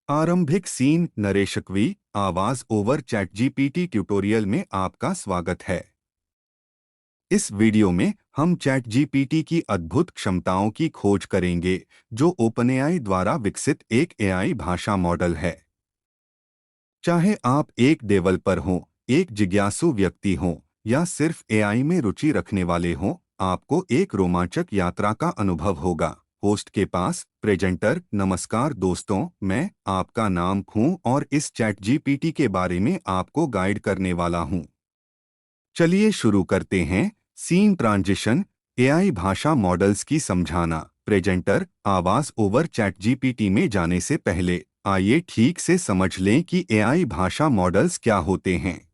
आरंभिक सीन नरेशकवी आवाज over chat GPT tutorial में आपका स्वागत है। इस वीडियो में हम चैट जीपीटी की अद्भुत क्षमताओं की खोज करेंगे, जो ओपनएआई द्वारा विकसित एक एआई भाषा मॉडल है। चाहे आप एक डेवलपर हों, एक जिज्ञासु व्यक्ति हों, या सिर्फ एआई में रुचि रखने वाले हों, आपको एक रोमांचक यात्रा का अनुभव होगा। होस्ट के पास प्रेजेंटर। नमस्कार दोस्तों, मैं आपका नाम हूं और इस चैट जीपीटी के बारे में आपको गाइड करने वाला हूं। चलिए शुरू करते हैं। Scene transition. एआई भाषा मॉडल्स की समझाना। प्रेजेंटर। आवाज ओवर चैट जीपीटी में जाने से पहले आइए ठीक से समझ लें कि एआई भाषा मॉडल्स क्या होते हैं।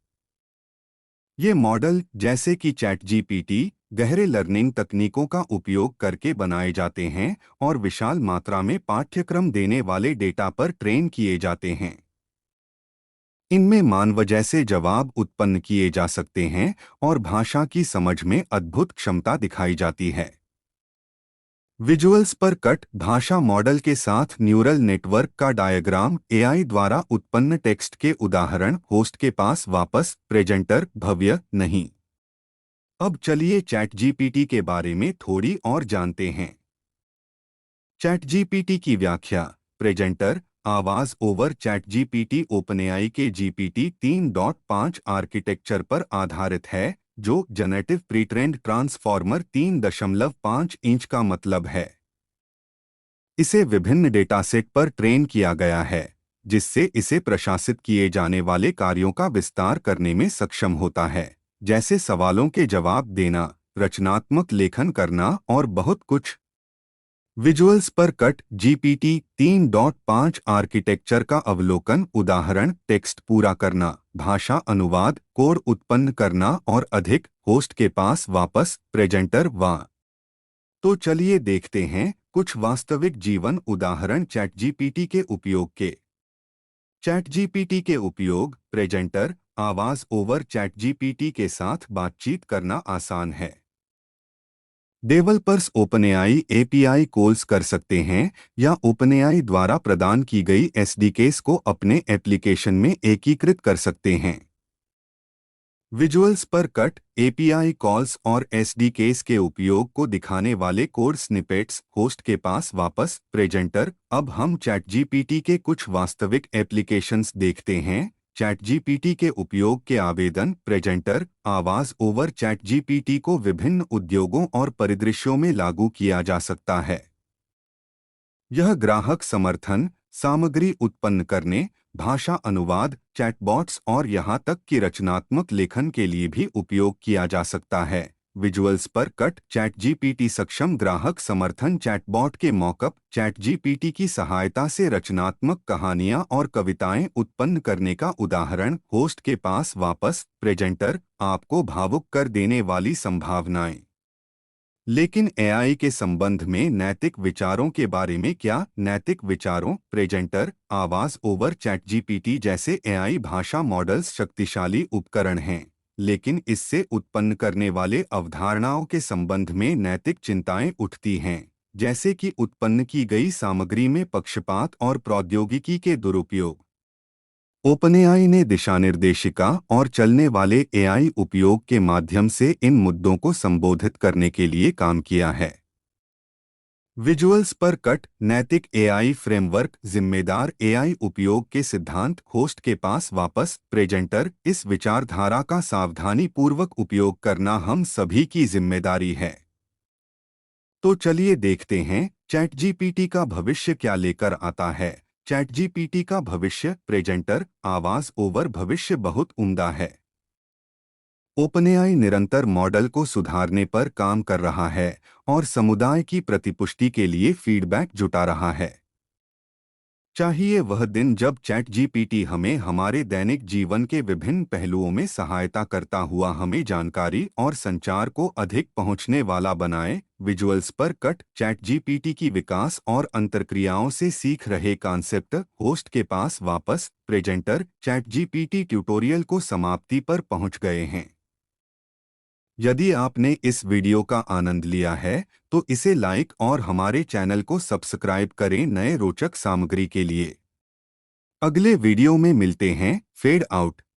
ये मॉडल, जैसे कि चैट जीपीटी, गहरे लर्निंग तकनीकों का उपयोग करके बनाए जाते हैं और विशाल मात्रा में पाठ्यक्रम देने वाले डेटा पर ट्रेन किए जाते हैं। इनमें मानव जैसे जवाब उत्पन्न किए जा सकते हैं और भाषा की समझ में अद्भुत क्षमता दिखाई जाती है। विजुअल्स पर कट। भाषा मॉडल के साथ न्यूरल नेटवर्क का डायग्राम। एआई द्वारा उत्पन्न टेक्स्ट के उदाहरण। होस्ट के पास वापस प्रेजेंटर। भव्य नहीं। अब चलिए चैट जीपीटी के बारे में थोड़ी और जानते हैं। चैट जीपीटी की व्याख्या। प्रेजेंटर। आवाज ओवर चैट जीपीटी ओपनएआई के जीपीटी 3.5 आर्किटेक्चर पर आधारित है, जो जनरेटिव प्री-ट्रेन्ड ट्रांसफॉर्मर 3.5 इंच का मतलब है। इसे विभिन्न डेटासेट पर ट्रेन किया गया है, जिससे इसे प्रशासित किए जाने वाले कार्यों का विस्तार करने में सक्षम होता है, जैसे सवालों के जवाब देना, रचनात्मक लेखन करना और बहुत कुछ। विजुअल्स पर कट। जीपीटी 3.5 आर्किटेक्चर का अवलोकन। उदाहरण, टेक्स्ट पूरा करना, भाषा अनुवाद, कोड उत्पन्न करना और अधिक। होस्ट के पास वापस प्रेजेंटर। वाह। तो चलिए देखते हैं कुछ वास्तविक जीवन उदाहरण चैट जीपीटी के उपयोग के। चैट जीपीटी के उपयोग। प्रेजेंटर। आवाज ओवर चैट जीपीटी के साथ बातचीत करना आसान है। डेवलपर्स ओपनएआई एपीआई कॉल्स कर सकते हैं या ओपनएआई द्वारा प्रदान की गई एसडीकेस को अपने एप्लीकेशन में एकीकृत कर सकते हैं। विजुअल्स पर कट। एपीआई कॉल्स और एसडीकेस के उपयोग को दिखाने वाले कोड स्निपेट्स। होस्ट के पास वापस प्रेजेंटर। अब हम चैट जीपीटी के कुछ वास्तविक एप्लीकेशंस देखते हैं। चैट जीपीटी के उपयोग के आवेदन। प्रेजेंटर। आवाज ओवर चैट जीपीटी को विभिन्न उद्योगों और परिदृश्यों में लागू किया जा सकता है। यह ग्राहक समर्थन, सामग्री उत्पन्न करने, भाषा अनुवाद, चैटबॉट्स और यहाँ तक कि रचनात्मक लेखन के लिए भी उपयोग किया जा सकता है। विजुअल्स पर कट। चैट जीपीटी सक्षम ग्राहक समर्थन। चैटबॉट के मॉकअप। चैट जीपीटी की सहायता से रचनात्मक कहानियां और कविताएं उत्पन्न करने का उदाहरण। होस्ट के पास वापस प्रेजेंटर। आपको भावुक कर देने वाली संभावनाएं। लेकिन एआई के संबंध में नैतिक विचारों के बारे में क्या? नैतिक विचारों। प्रेजेंटर। आवाज ओवर चैट जीपीटी जैसे एआई भाषा मॉडल्स शक्तिशाली उपकरण हैं, लेकिन इससे उत्पन्न करने वाले अवधारणाओं के संबंध में नैतिक चिंताएं उठती हैं, जैसे कि उत्पन्न की गई सामग्री में पक्षपात और प्रौद्योगिकी के दुरुपयोग। ओपनएआई ने दिशानिर्देशिका और चलने वाले एआई उपयोग के माध्यम से इन मुद्दों को संबोधित करने के लिए काम किया है। विजुअल्स पर कट। नैतिक एआई फ्रेमवर्क। जिम्मेदार एआई उपयोग के सिद्धांत। होस्ट के पास वापस प्रेजेंटर। इस विचारधारा का सावधानीपूर्वक उपयोग करना हम सभी की जिम्मेदारी है। तो चलिए देखते हैं चैट जीपीटी का भविष्य क्या लेकर आता है। चैट जीपीटी का भविष्य। प्रेजेंटर। आवाज ओवर भविष्य बहुत उम्दा है। ओपनएआई निरंतर मॉडल को सुधारने पर काम कर रहा है और समुदाय की प्रतिपुष्टि के लिए फीडबैक जुटा रहा है। चाहिए वह दिन जब चैट जीपीटी हमें हमारे दैनिक जीवन के विभिन्न पहलुओं में सहायता करता हुआ हमें जानकारी और संचार को अधिक पहुंचने वाला बनाए। विजुअल्स पर कट। चैट जीपीटी की विकास और अंतर्क्रियाओं से सीख रहे कॉन्सेप्ट। होस्ट के पास वापस प्रेजेंटर। चैट जीपीटी ट्यूटोरियल को समाप्ति पर पहुंच गए हैं। यदि आपने इस वीडियो का आनंद लिया है तो इसे लाइक और हमारे चैनल को सब्सक्राइब करें नए रोचक सामग्री के लिए। अगले वीडियो में मिलते हैं। Fade out.